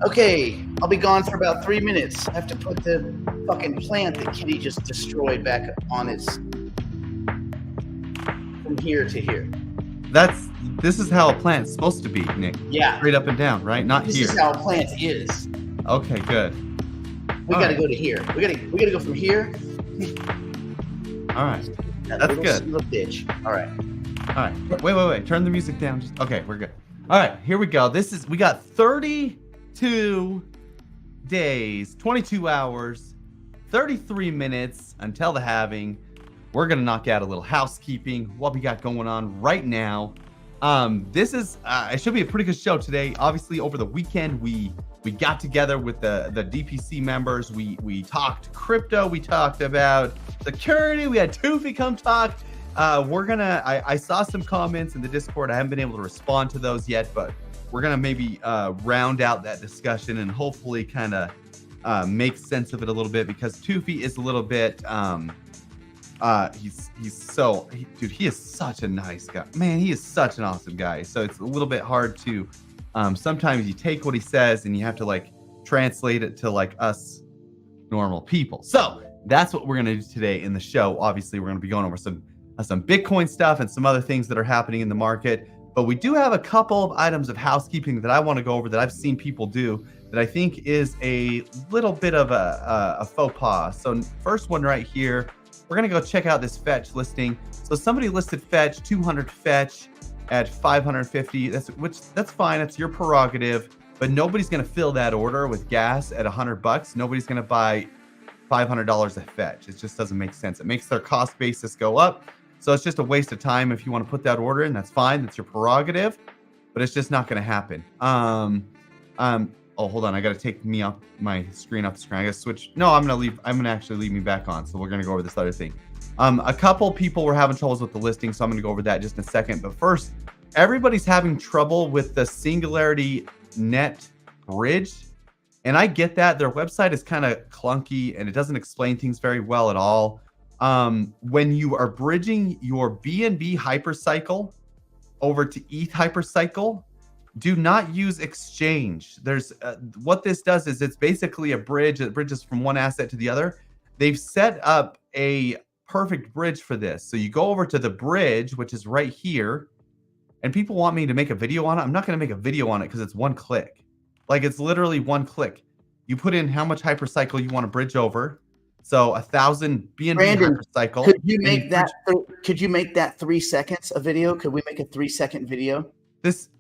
Okay, I'll be gone for about 3 minutes. I have to put the fucking plant that Kitty just destroyed back on its from here to here. This is how a plant's supposed to be, Nick. Yeah. Straight up and down, right? Not This here. is how a plant is. Okay, good. We gotta go to here. We gotta go from here. All right. That's good. Little bitch. All right. All right. Wait. Turn the music down. Okay, we're good. All right, here we go. We got 32 days, 22 hours, 33 minutes until the halving. We're gonna knock out a little housekeeping. What we got going on right now. This is it should be a pretty good show today. Obviously, over the weekend we got together with the DPC members. We talked crypto. We talked about security. We had Toofy come talk. I saw some comments in the Discord. I haven't been able to respond to those yet, but we're gonna maybe round out that discussion and hopefully kind of make sense of it a little bit, because Toofy is a little bit dude, he is such a nice guy, man. He is such an awesome guy. So it's a little bit hard to sometimes you take what he says and you have to like translate it to like us normal people. So that's what we're gonna do today in the show. Obviously, we're gonna be going over some Bitcoin stuff and some other things that are happening in the market. But we do have a couple of items of housekeeping that I want to go over that I've seen people do that I think is a little bit of a faux pas. So first one right here, we're going to go check out this fetch listing. So somebody listed fetch, 200 fetch at 550. That's fine. It's your prerogative. But nobody's going to fill that order with gas at $100. Nobody's going to buy $500 a fetch. It just doesn't make sense. It makes their cost basis go up. So it's just a waste of time. If you want to put that order in, that's fine. That's your prerogative, but it's just not going to happen. Oh, hold on. I got to take me off my screen off the screen. I got to switch. No, I'm going to actually leave me back on. So we're going to go over this other thing. A couple people were having troubles with the listing, so I'm going to go over that just in a second. But first, everybody's having trouble with the Singularity Net bridge. And I get that. Their website is kind of clunky and it doesn't explain things very well at all. When you are bridging your BNB hypercycle over to ETH hypercycle, do not use exchange. There's what this does is it's basically a bridge that bridges from one asset to the other. They've set up a perfect bridge for this. So you go over to the bridge, which is right here, and people want me to make a video on it. I'm not going to make a video on it because it's one click. Like, it's literally one click. You put in how much hypercycle you want to bridge over. So 1,000 BNB Brandon, hypercycle. Could you make that? Could you make that 3 seconds a video? Could we make a 3-second video? This,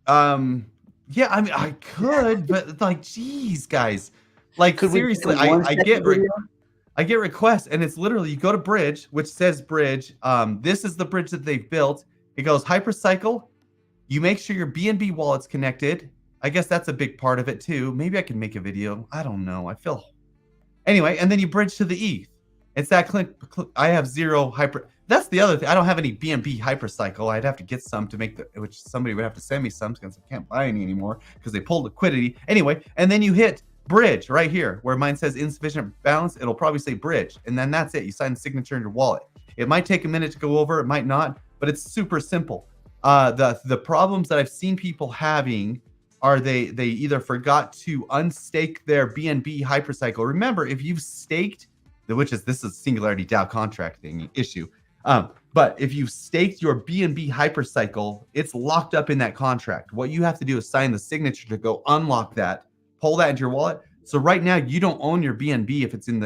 yeah, I mean, I could, but like, geez, guys, like, seriously, I get requests, and it's literally you go to bridge, which says bridge. This is the bridge that they've built. It goes hypercycle. You make sure your BNB wallet's connected. I guess that's a big part of it too. Maybe I can make a video. I don't know. Anyway, and then you bridge to the ETH. It's that I have 0 hyper. That's the other thing. I don't have any BNB hypercycle. I'd have to get some to make which somebody would have to send me some because I can't buy any anymore because they pulled liquidity. Anyway, and then you hit bridge right here where mine says insufficient balance. It'll probably say bridge. And then that's it. You sign the signature in your wallet. It might take a minute to go over. It might not, but it's super simple. The problems that I've seen people having are they either forgot to unstake their BNB hypercycle. Remember, if you've staked, this is Singularity DAO contract thing issue. But if you've staked your BNB hypercycle, it's locked up in that contract. What you have to do is sign the signature to go unlock that, pull that into your wallet. So right now you don't own your BNB if it's in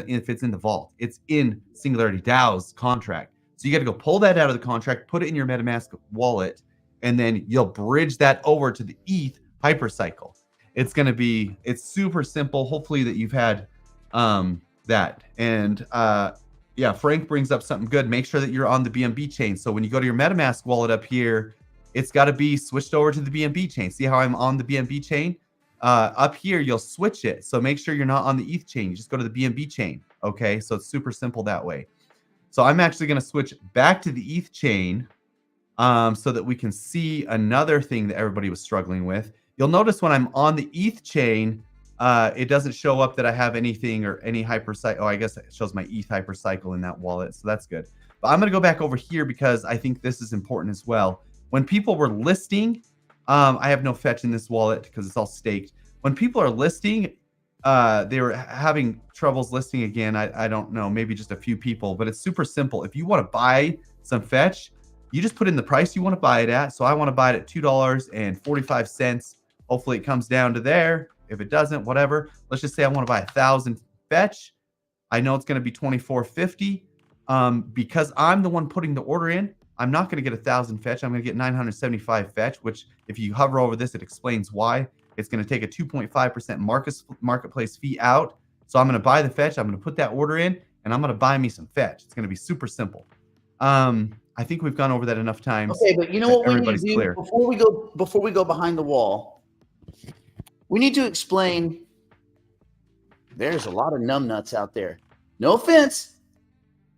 the vault. It's in Singularity DAO's contract. So you got to go pull that out of the contract, put it in your MetaMask wallet, and then you'll bridge that over to the ETH hypercycle. It's super simple. Hopefully that you've had that. And yeah, Frank brings up something good. Make sure that you're on the BNB chain. So when you go to your MetaMask wallet up here, it's got to be switched over to the BNB chain. See how I'm on the BNB chain? Up here, you'll switch it. So make sure you're not on the ETH chain. You just go to the BNB chain. Okay, so it's super simple that way. So I'm actually going to switch back to the ETH chain so that we can see another thing that everybody was struggling with. You'll notice when I'm on the ETH chain, it doesn't show up that I have anything or any hypercycle. Oh, I guess it shows my ETH hypercycle in that wallet. So that's good. But I'm going to go back over here because I think this is important as well. When people were listing, I have no fetch in this wallet because it's all staked. when people are listing, they were having troubles listing again. I don't know, maybe just a few people, but it's super simple. If you want to buy some fetch, you just put in the price you want to buy it at. So I want to buy it at $2.45. Hopefully it comes down to there. If it doesn't, whatever. Let's just say I want to buy 1,000 fetch. I know it's going to be $24.50. Because I'm the one putting the order in, I'm not going to get 1,000 fetch. I'm going to get 975 fetch, which if you hover over this, it explains why. It's going to take a 2.5% marketplace fee out. So I'm going to buy the fetch. I'm going to put that order in, and I'm going to buy me some fetch. It's going to be super simple. I think we've gone over that enough times. Okay, but you know what we need to do clear. before we go behind the wall? We need to explain. There's a lot of numbnuts out there. No offense.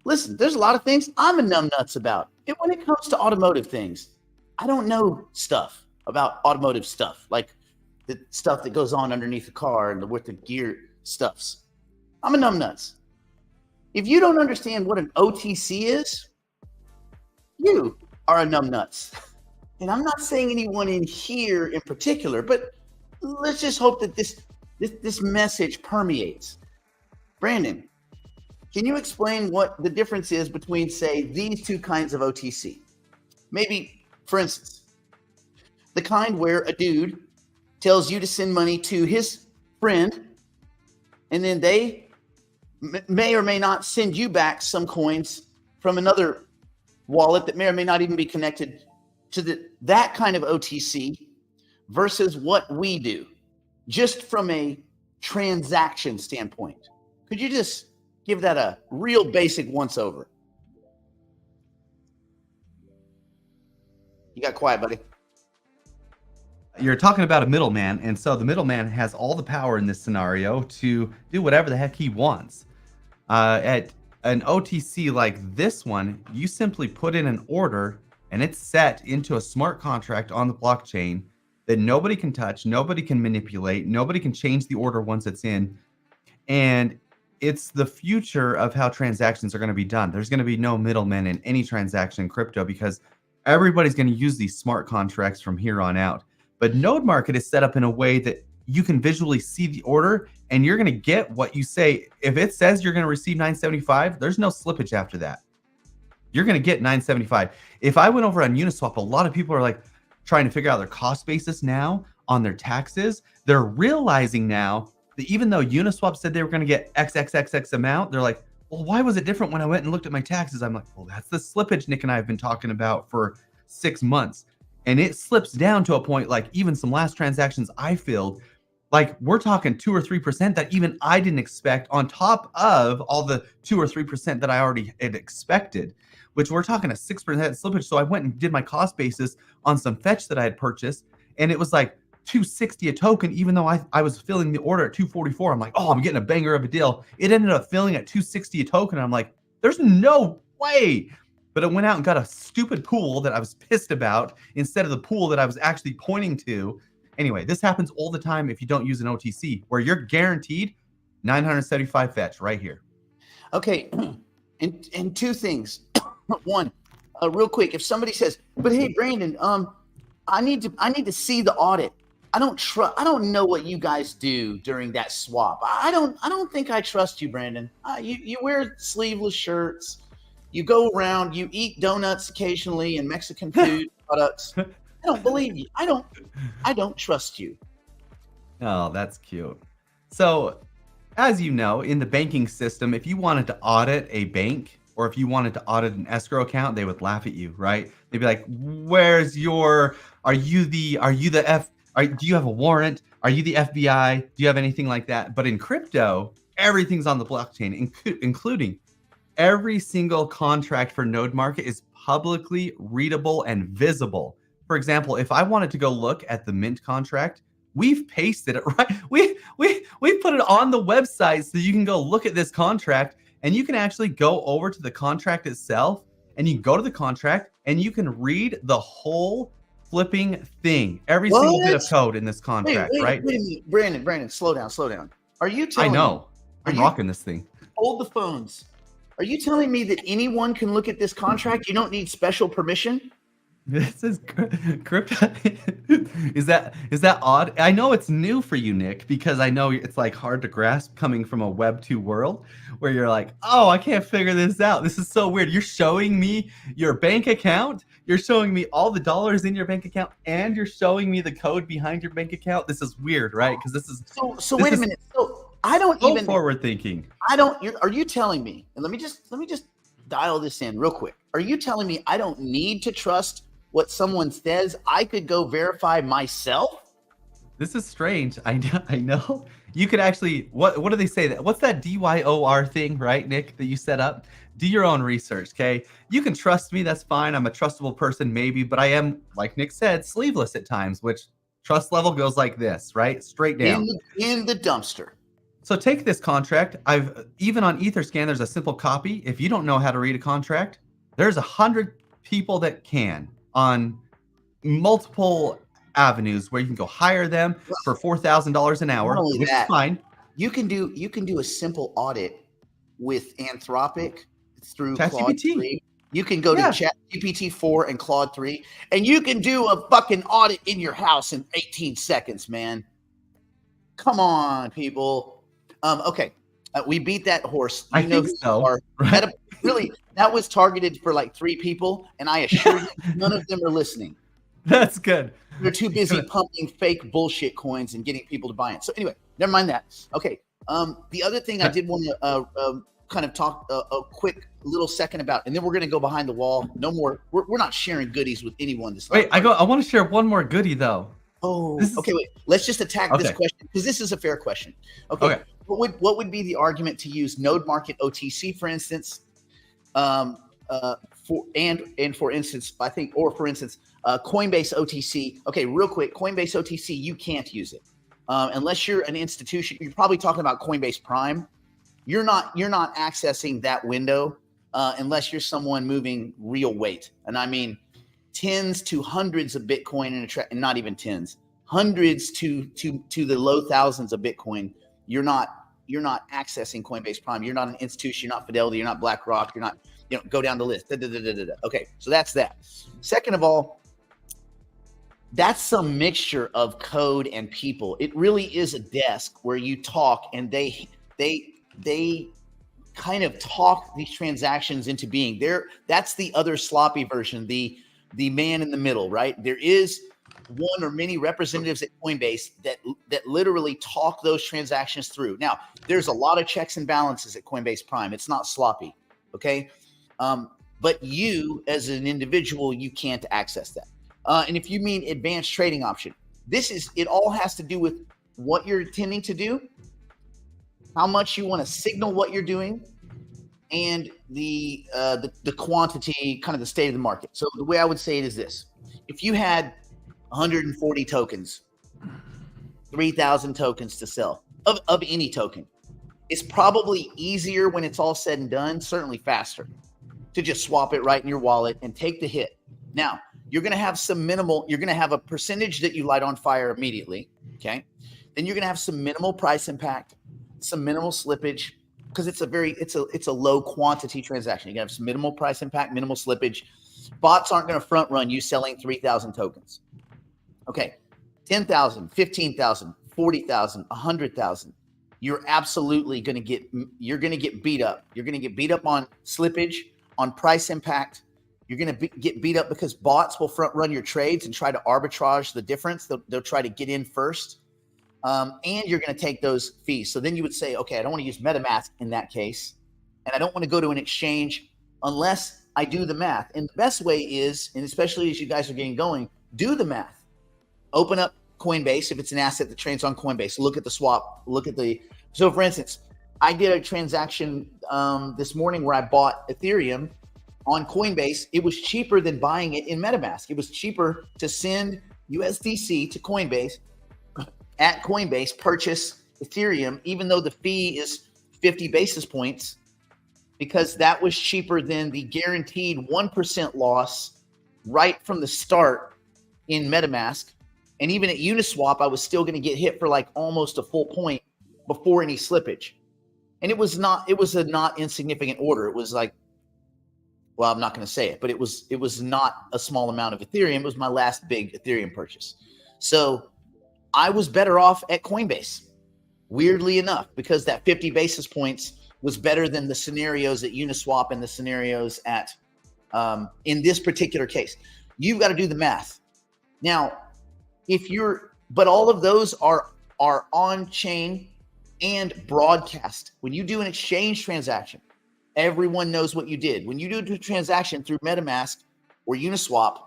Listen, there's a lot of things I'm a numbnuts about. And when it comes to automotive things, I don't know stuff about automotive stuff, like the stuff that goes on underneath the car and with the gear stuffs. I'm a numbnuts. If you don't understand what an OTC is, you are a numbnuts. And I'm not saying anyone in here in particular, but let's just hope that this message permeates. Brandon, can you explain what the difference is between, say, these two kinds of OTC? Maybe, for instance, the kind where a dude tells you to send money to his friend, and then they may or may not send you back some coins from another wallet that may or may not even be connected to that kind of OTC versus what we do, just from a transaction standpoint. Could you just give that a real basic once over? You got quiet, buddy. You're talking about a middleman, and so the middleman has all the power in this scenario to do whatever the heck he wants. At an OTC like this one, you simply put in an order, and it's set into a smart contract on the blockchain that nobody can touch, nobody can manipulate, nobody can change the order once it's in. And it's the future of how transactions are going to be done. There's going to be no middlemen in any transaction in crypto because everybody's going to use these smart contracts from here on out. But Node Market is set up in a way that you can visually see the order and you're going to get what you say. If it says you're going to receive 975, there's no slippage after that. You're going to get 975. If I went over on Uniswap, a lot of people are like trying to figure out their cost basis now on their taxes. They're realizing now that even though Uniswap said they were going to get XXXX amount, they're like, well, why was it different when I went and looked at my taxes? I'm like, well, that's the slippage Nick and I have been talking about for 6 months. And it slips down to a point, like even some last transactions I filled, like we're talking 2 or 3% that even I didn't expect on top of all the 2 or 3% that I already had expected, which we're talking a 6% slippage. So I went and did my cost basis on some fetch that I had purchased. And it was like $260 a token, even though I was filling the order at $244. I'm like, oh, I'm getting a banger of a deal. It ended up filling at $260 a token. And I'm like, there's no way. But it went out and got a stupid pool that I was pissed about instead of the pool that I was actually pointing to. Anyway, this happens all the time if you don't use an OTC, where you're guaranteed 975 fetch right here. Okay, and two things. One, real quick, if somebody says, "But hey, Brandon, I need to see the audit. I don't know what you guys do during that swap. I don't think I trust you, Brandon. You wear sleeveless shirts. You go around, you eat donuts occasionally and Mexican food products. I don't believe you. I don't trust you." Oh, that's cute. So, as you know, in the banking system, if you wanted to audit a bank or if you wanted to audit an escrow account, they would laugh at you, right? They'd be like, "Where's your? Do you have a warrant? Are you the FBI? Do you have anything like that?" But in crypto, everything's on the blockchain, including every single contract for Node Market is publicly readable and visible. For example, if I wanted to go look at the Mint contract, we've pasted it, right? We put it on the website so you can go look at this contract and you can actually go over to the contract itself and you go to the contract and you can read the whole flipping thing, every single bit of code in this contract, right? Wait a minute, Brandon, slow down. Are you telling me? I know. I'm rocking this thing. Hold the phones. Are you telling me that anyone can look at this contract? You don't need special permission? This is crypto. Is that odd? I know it's new for you, Nick, because I know it's like hard to grasp coming from a Web 2 world where you're like, oh, I can't figure this out. This is so weird. You're showing me your bank account. You're showing me all the dollars in your bank account, and you're showing me the code behind your bank account. This is weird, right? Because this is so wait a minute. So I don't so even forward thinking. Are you telling me? And let me just dial this in real quick. Are you telling me I don't need to trust what someone says? I could go verify myself? This is strange. I know. You could actually, what do they say? What's that DYOR thing, right, Nick, that you set up? Do your own research, okay? You can trust me, that's fine. I'm a trustable person, maybe, but I am, like Nick said, sleeveless at times, which trust level goes like this, right? Straight down. In the dumpster. So take this contract. Even on Etherscan, there's a simple copy. If you don't know how to read a contract, there's 100 people that can on multiple avenues where you can go hire them for $4,000 an hour, which is fine. You can do a simple audit with Anthropic through Claude 3. You can go to ChatGPT 4 and Claude 3, and you can do a fucking audit in your house in 18 seconds, man. Come on, people. Okay, we beat that horse. I think so. Right? That was targeted for like 3 people, and I assure you, none of them are listening. That's good. They're too busy pumping fake bullshit coins and getting people to buy it. So anyway, never mind that. Okay. The other thing I did want to kind of talk a quick little second about, and then we're going to go behind the wall. No more. We're not sharing goodies with anyone this time. Wait, I want to share one more goodie though. Oh, okay. Wait. Let's just attack this question because this is a fair question. Okay. What would be the argument to use node market OTC, for instance? For instance, Coinbase OTC. Okay, real quick, Coinbase OTC, you can't use it unless you're an institution. You're probably talking about Coinbase Prime. You're not accessing that window unless you're someone moving real weight, and I mean tens to hundreds of Bitcoin and not even tens, hundreds to the low thousands of Bitcoin. You're not accessing Coinbase Prime. You're not an institution. You're not Fidelity. You're not BlackRock. You're not. Go down the list. Okay, so that's that. Second of all, that's some mixture of code and people. It really is a desk where you talk, and they kind of talk these transactions into being. That's the other sloppy version, the man in the middle, right? There is one or many representatives at Coinbase that literally talk those transactions through. Now, there's a lot of checks and balances at Coinbase Prime. It's not sloppy, okay? But you, as an individual, you can't access that. And if you mean advanced trading option, it all has to do with what you're intending to do, how much you want to signal what you're doing, and the quantity, kind of the state of the market. So the way I would say it is this: if you had 140 tokens, 3,000 tokens to sell of any token, it's probably easier when it's all said and done, certainly faster, to just swap it right in your wallet and take the hit. Now, you're going to have you're going to have a percentage that you light on fire immediately. Okay. Then you're going to have some minimal price impact, some minimal slippage, because it's a low quantity transaction. You're going to have some minimal price impact, minimal slippage. Bots aren't going to front run you selling 3,000 tokens. Okay. 10,000, 15,000, 40,000, 100,000. You're absolutely going to get beat up. You're going to get beat up on slippage, on price impact. You're going to get beat up because bots will front run your trades and try to arbitrage the difference. They'll try to get in first. And you're going to take those fees. So then you would say, okay, I don't want to use MetaMask in that case. And I don't want to go to an exchange unless I do the math. And the best way is, and especially as you guys are getting going, do the math. Open up Coinbase if it's an asset that trades on Coinbase. Look at the swap. So for instance, I did a transaction this morning where I bought Ethereum on Coinbase. It was cheaper than buying it in MetaMask. It was cheaper to send USDC to Coinbase, at Coinbase, purchase Ethereum, even though the fee is 50 basis points, because that was cheaper than the guaranteed 1% loss right from the start in MetaMask. And even at Uniswap, I was still going to get hit for like almost a full point before any slippage. And it was a not insignificant order. It was like well, I'm not going to say it, but it was not a small amount of Ethereum. It was my last big Ethereum purchase. So I was better off at Coinbase, weirdly enough, because that 50 basis points was better than the scenarios at Uniswap and the scenarios at in this particular case. You've got to do the math. Now, but all of those are on chain and broadcast. When you do an exchange transaction, everyone knows what you did. When you do a transaction through MetaMask or Uniswap,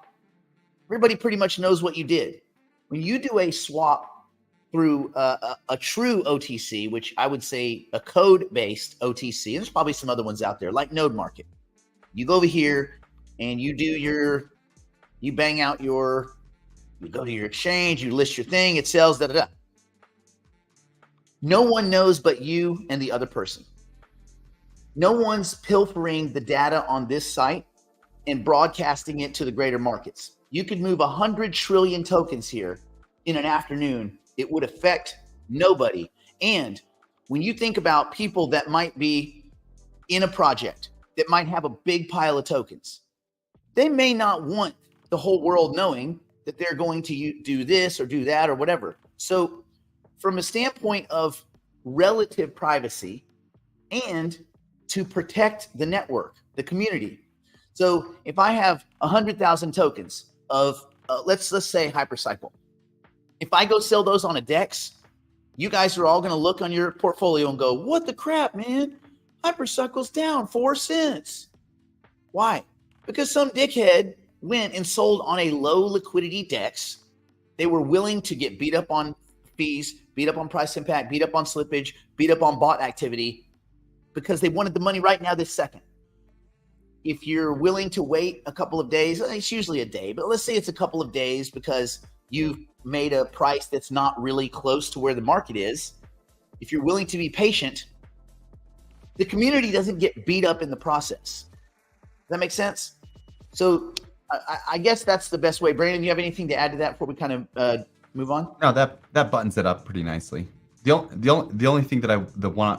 everybody pretty much knows what you did. When you do a swap through a true OTC, which I would say a code-based OTC, and there's probably some other ones out there like Node Market. You go over here and you bang out you go to your exchange, you list your thing, it sells, da-da-da. No one knows but you and the other person. No one's pilfering the data on this site and broadcasting it to the greater markets. You could move 100 trillion tokens here in an afternoon. It would affect nobody. And when you think about people that might be in a project that might have a big pile of tokens, they may not want the whole world knowing that they're going to do this or do that or whatever. So from a standpoint of relative privacy and to protect the network, the community. So if I have 100,000 tokens of, let's say Hypercycle, if I go sell those on a DEX, you guys are all going to look on your portfolio and go, what the crap, man? Hypercycle's down 4 cents. Why? Because some dickhead went and sold on a low liquidity DEX. They were willing to get beat up on fees, beat up on price impact, beat up on slippage, beat up on bot activity because they wanted the money right now this second. If you're willing to wait a couple of days, it's usually a day, but let's say it's a couple of days because you've made a price that's not really close to where the market is. If you're willing to be patient, the community doesn't get beat up in the process. Does that make sense? So I guess that's the best way. Brandon, you have anything to add to that before we kind of move on? No, that buttons it up pretty nicely. The only thing that I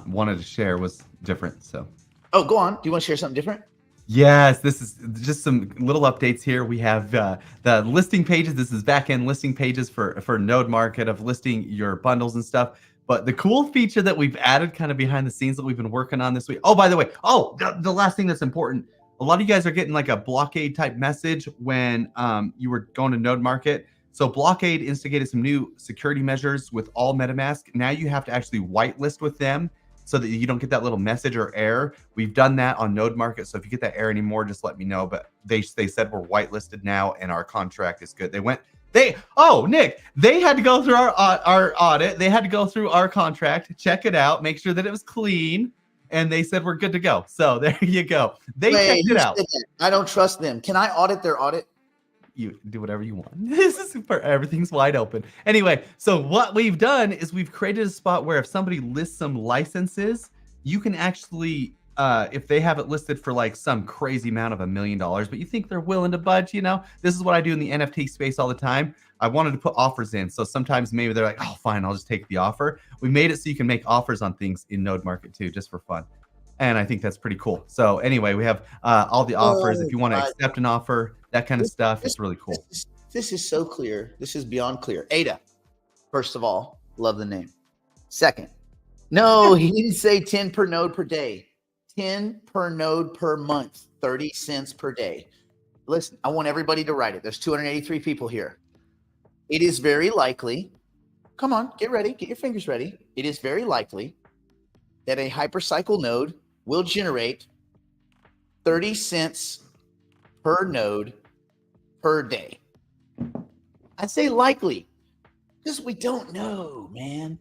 wanted to share was different. So. Oh, go on. Do you want to share something different? Yes, this is just some little updates here. We have the listing pages. This is back-end listing pages for Node Market of listing your bundles and stuff. But the cool feature that we've added kind of behind the scenes that we've been working on this week. Oh, by the way, the last thing that's important. A lot of you guys are getting like a blockade type message when you were going to Node Market. So Blockade instigated some new security measures with all MetaMask. Now you have to actually whitelist with them so that you don't get that little message or error. We've done that on Node Market. So if you get that error anymore, just let me know. But they said we're whitelisted now and our contract is good. Nick, they had to go through our audit. They had to go through our contract, check it out, make sure that it was clean. And they said we're good to go. So there you go. They checked it out. I don't trust them. Can I audit their audit? You do whatever you want. This is super, everything's wide open. Anyway, so what we've done is we've created a spot where if somebody lists some licenses, you can actually, if they have it listed for like some crazy amount of $1 million, but you think they're willing to budge, this is what I do in the NFT space all the time. I wanted to put offers in. So sometimes maybe they're like, oh, fine, I'll just take the offer. We made it so you can make offers on things in Node Market too, just for fun. And I think that's pretty cool. So anyway, we have all the offers. If you want to accept an offer, that kind of stuff, it's really cool. This is so clear. This is beyond clear. Ada, first of all, love the name. Second, no, he didn't say 10 per node per day. 10 per node per month, 30 cents per day. Listen, I want everybody to write it. There's 283 people here. It is very likely, come on, get ready, get your fingers ready. It is very likely that a Hypercycle node will generate 30 cents per node per day. I say likely because we don't know, man.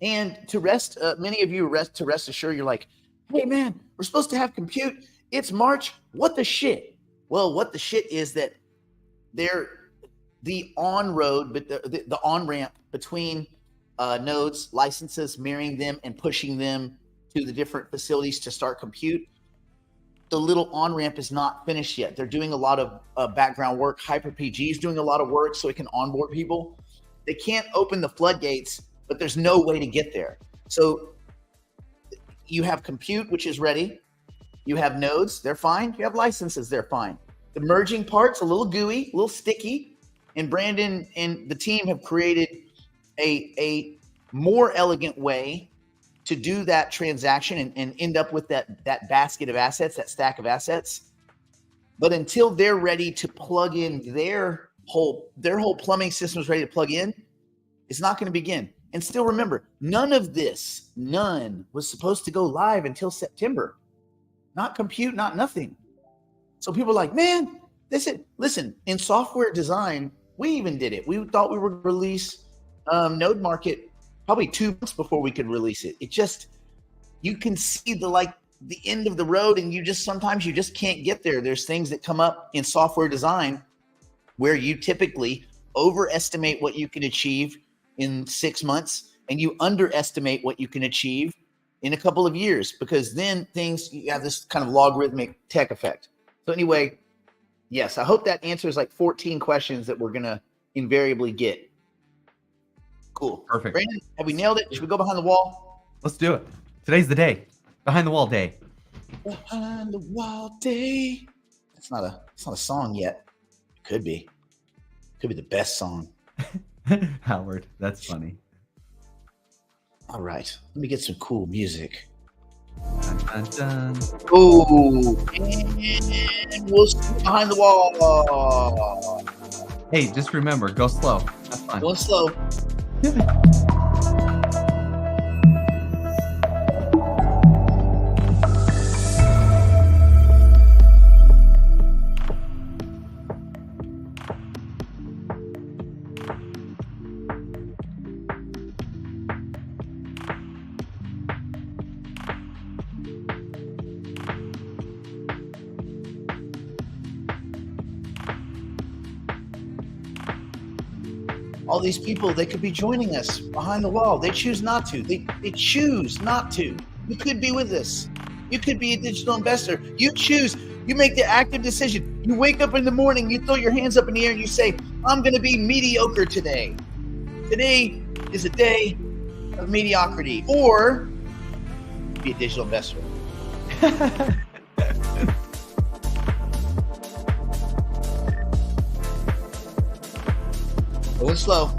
And to rest, many of you rest assured, you're like, hey, man, we're supposed to have compute. It's March. What the shit? Well, what the shit is that the on-road, but the on-ramp between nodes, licenses, mirroring them and pushing them to the different facilities to start compute. The little on-ramp is not finished yet. They're doing a lot of background work. HyperPG is doing a lot of work so it can onboard people. They can't open the floodgates, but there's no way to get there. So you have compute, which is ready. You have nodes, they're fine. You have licenses, they're fine. The merging part's a little gooey, a little sticky, and Brandon and the team have created a more elegant way to do that transaction and end up with that basket of assets, that stack of assets. But until they're ready to plug in their whole plumbing system is ready to plug in, it's not going to begin. And still remember, none was supposed to go live until September. Not compute, not nothing. So people are like, man, listen, in software design, we even did it. We thought we would release Node Market probably 2 months before we could release it. It just, you can see the end of the road, and sometimes you just can't get there. There's things that come up in software design where you typically overestimate what you can achieve in 6 months, and you underestimate what you can achieve in a couple of years, because then you have this kind of logarithmic tech effect. So anyway, yes, I hope that answers like 14 questions that we're going to invariably get. Cool. Perfect. Brandon, have we nailed it? Should we go behind the wall? Let's do it. Today's the day. Behind the wall day. Behind the wall day. It's not a song yet. It could be. Could be the best song. Howard, that's funny. All right, let me get some cool music. Dun, dun, dun. Oh, and we'll see behind the wall. Hey, just remember, go slow. That's fine. Going slow. All these people, they could be joining us behind the wall. They choose not to. They choose not to. You could be with us. You could be a digital investor. You choose. You make the active decision. You wake up in the morning, you throw your hands up in the air and you say, I'm going to be mediocre today. Today is a day of mediocrity. Or be a digital investor. Going slow.